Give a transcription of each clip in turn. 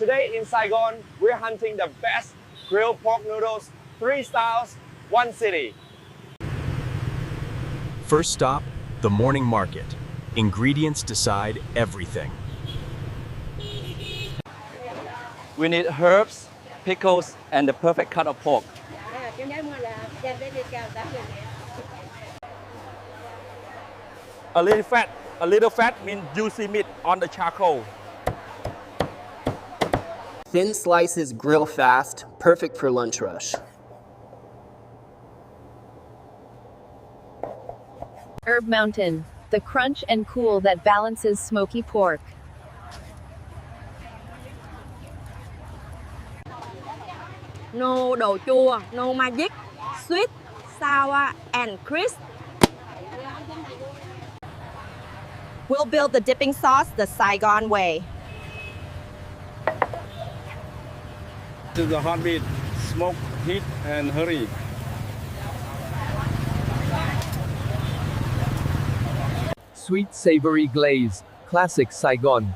Today in Saigon, we're hunting the best grilled pork noodles, 3 styles, 1 city. First stop, the morning market. Ingredients decide everything. We need herbs, pickles, and the perfect cut of pork. A little fat means juicy meat on the charcoal. Thin slices grill fast, perfect for lunch rush. Herb Mountain, the crunch and cool that balances smoky pork. No đồ chua, no magic, sweet, sour, and crisp. We'll build the dipping sauce the Saigon way. This is the hot meat, smoke, heat, and hurry. Sweet savory glaze, classic Saigon.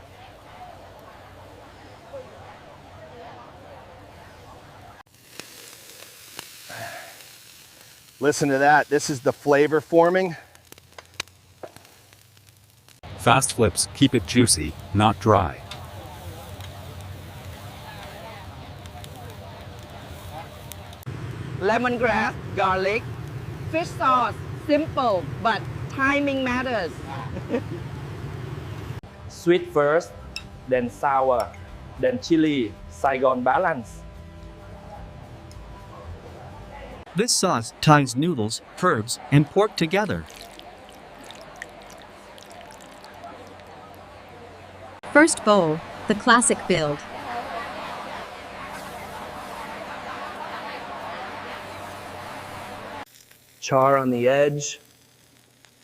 Listen to that, this is the flavor forming. Fast flips keep it juicy, not dry. Lemongrass, garlic, fish sauce, simple, but timing matters. Sweet first, then sour, then chili, Saigon balance. This sauce ties noodles, herbs, and pork together. First bowl, the classic build. Char on the edge,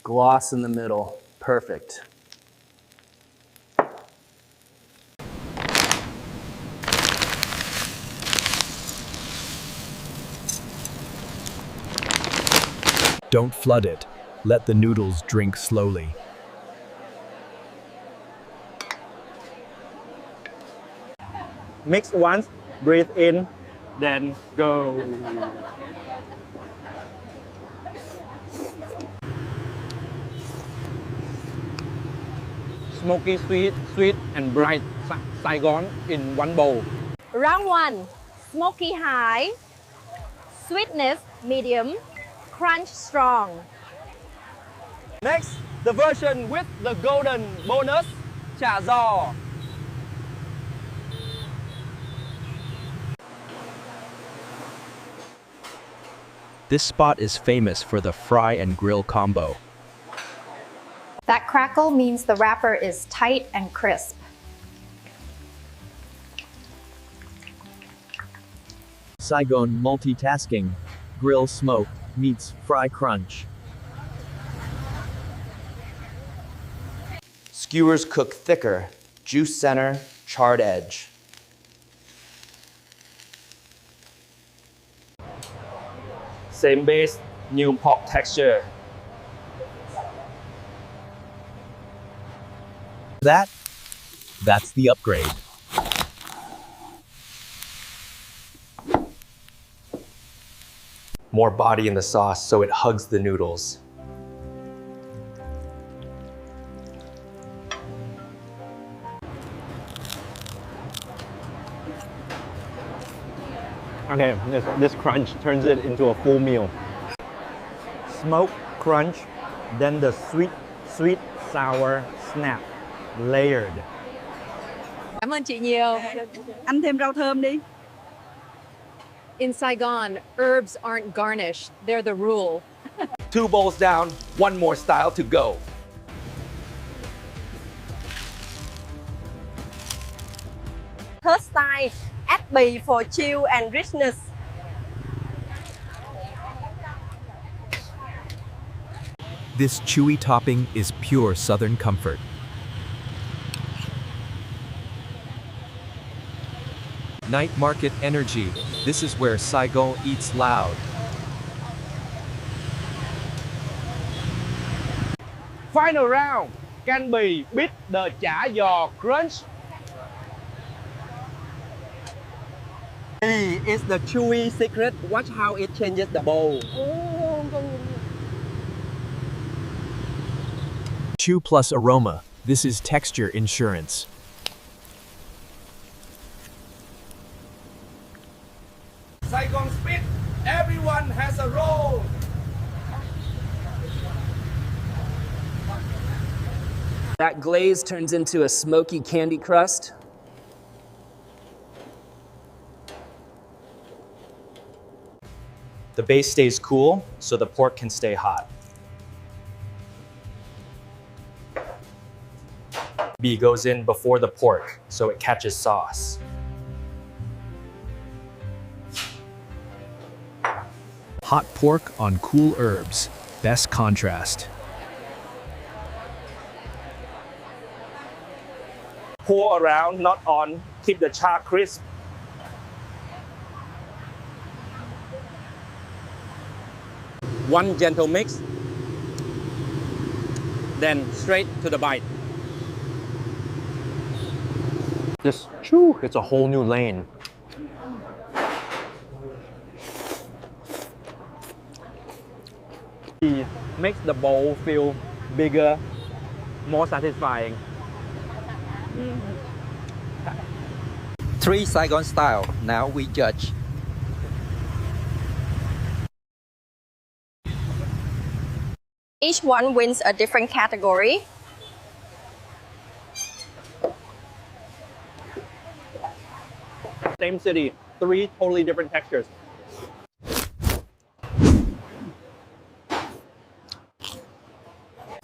gloss in the middle. Perfect. Don't flood it. Let the noodles drink slowly. Mix once, breathe in, then go. Smoky sweet and bright Saigon in one bowl. Round 1, smoky high, sweetness medium, crunch strong. Next, the version with the golden bonus, chả giò. This spot is famous for the fry and grill combo. That crackle means the wrapper is tight and crisp. Saigon multitasking. Grill smoke meets fry crunch. Skewers cook thicker, juice center, charred edge. Same base, new pork texture. That's the upgrade. More body in the sauce so it hugs the noodles. Okay, this crunch turns it into a full meal. Smoke, crunch, then the sweet, sour snap, layered. Cảm ơn chị nhiều. Ăn thêm rau thơm đi. In Saigon, herbs aren't garnish, they're the rule. 2 bowls down, 1 more style to go. Third style, add bì for chill and richness. This chewy topping is pure Southern comfort. Night market energy. This is where Saigon eats loud. Final round, canh bì beat the chả giò crunch. It's the chewy secret. Watch how it changes the bowl. Chew plus aroma. This is texture insurance. Saigon spit. Everyone has a role. That glaze turns into a smoky candy crust. The base stays cool so the pork can stay hot. B goes in before the pork so it catches sauce. Hot pork on cool herbs. Best contrast. Pour around, not on. Keep the char crisp. One gentle mix, then straight to the bite. Just chew, it's a whole new lane. It makes the bowl feel bigger, more satisfying. 3 Saigon style. Now we judge. Each one wins a different category. Same city, 3 totally different textures.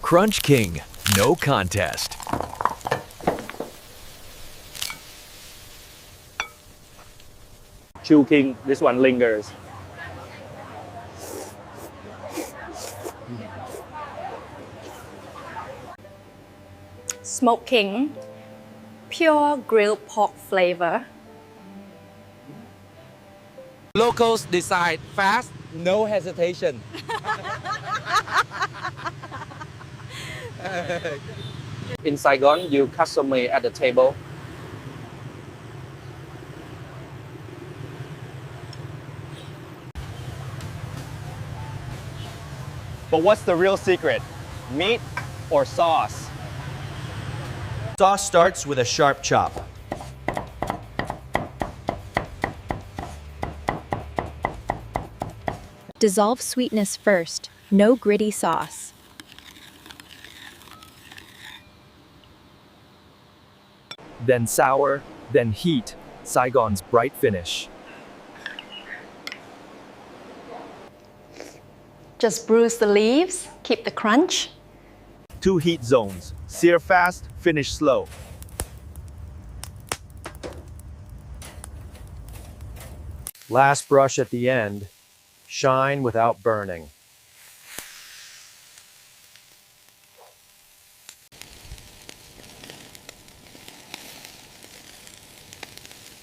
Crunch King. No contest. Chew King, this one lingers. Smoking. Pure grilled pork flavor. Locals decide fast, no hesitation. In Saigon, you customary at the table. But what's the real secret? Meat or sauce? Sauce starts with a sharp chop. Dissolve sweetness first. No gritty sauce. Then sour, then heat. Saigon's bright finish. Just bruise the leaves, keep the crunch. 2 heat zones. Sear fast, finish slow. Last brush at the end. Shine without burning.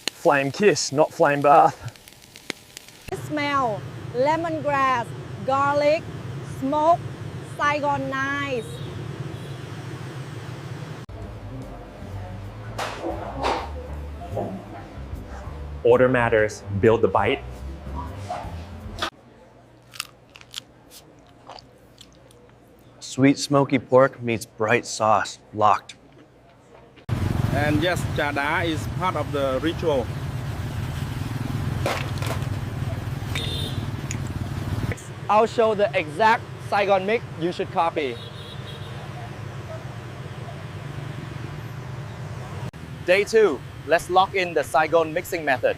Flame kiss, not flame bath. Smell. Lemongrass. Garlic. Smoke. Saigon nice. Order matters, build the bite. Sweet smoky pork meets bright sauce, locked. And yes, chada is part of the ritual. I'll show the exact Saigon mix you should copy. Day 2, let's lock in the Saigon mixing method.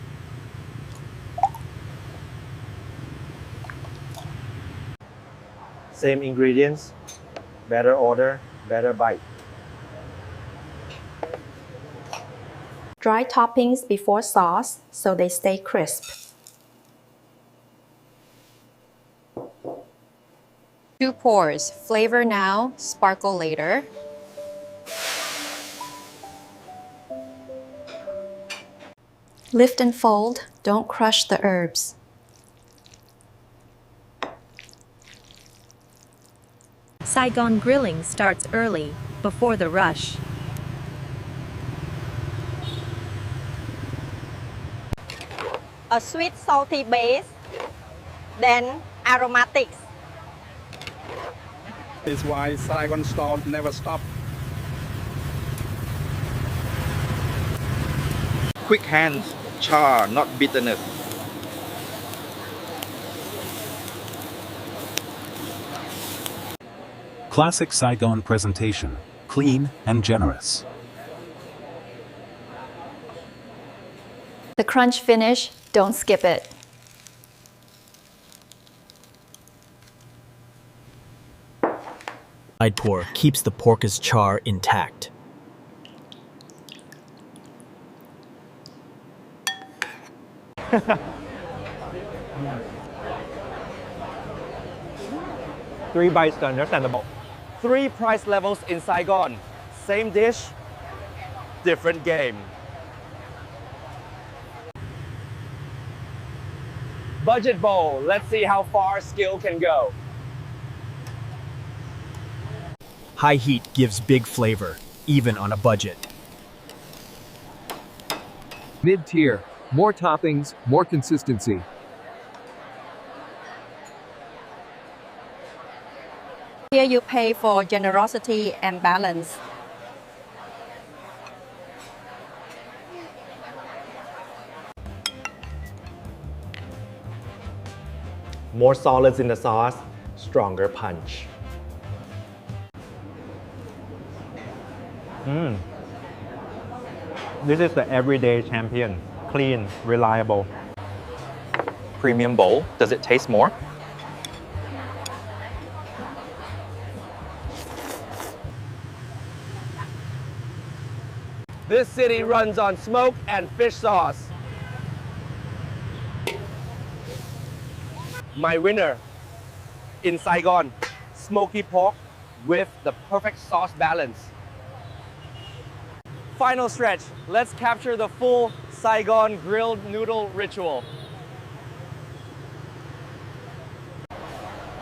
Same ingredients, better order, better bite. Dry toppings before sauce so they stay crisp. 2 pours. Flavor now, sparkle later. Lift and fold, don't crush the herbs. Saigon grilling starts early, before the rush. a sweet salty base, then aromatics. It's why Saigon stall never stop. Quick hands, char, not bitterness. Classic Saigon presentation, clean and generous. The crunch finish, don't skip it. Side pour keeps the pork's char intact. Three bites to understandable. Three price levels in Saigon. Same dish, different game. Budget bowl. Let's see how far skill can go. High heat gives big flavor, even on a budget. Mid-tier. More toppings, more consistency. Here you pay for generosity and balance. More solids in the sauce, stronger punch. This is the everyday champion. Clean, reliable. Premium bowl. Does it taste more? This city runs on smoke and fish sauce. My winner in Saigon, smoky pork with the perfect sauce balance. Final stretch, let's capture the full Saigon grilled noodle ritual.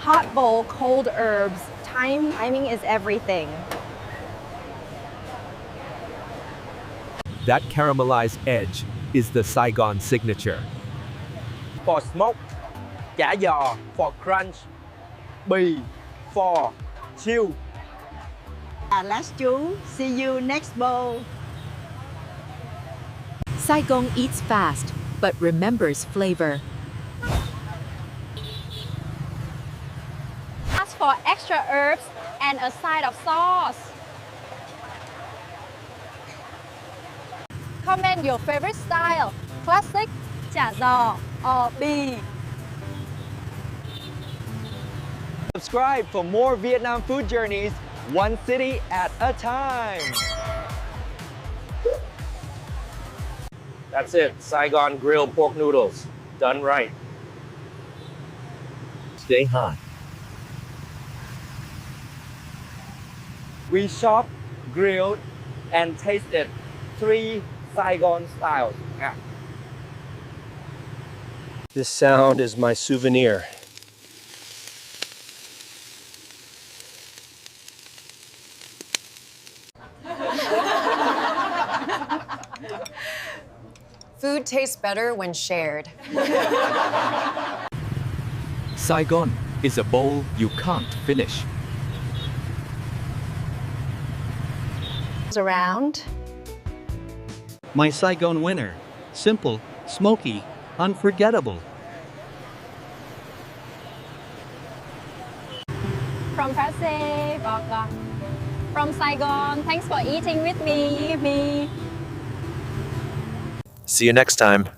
Hot bowl, cold herbs. Timing is everything. That caramelized edge is the Saigon signature. For smoke, chả giò, for crunch, bì, for chill. Let's do. See you next bowl. Saigon eats fast, but remembers flavor. Ask for extra herbs and a side of sauce. Comment your favorite style, classic, chả giò, or bì. Subscribe for more Vietnam food journeys, one city at a time. That's it, Saigon grilled pork noodles, done right. Stay hot. We shopped, grilled, and tasted 3 Saigon styles. Yeah. This sound is my souvenir. Food tastes better when shared. Saigon is a bowl you can't finish. Around. My Saigon winner. Simple, smoky, unforgettable. From Paris, from Saigon, thanks for eating with me. See you next time.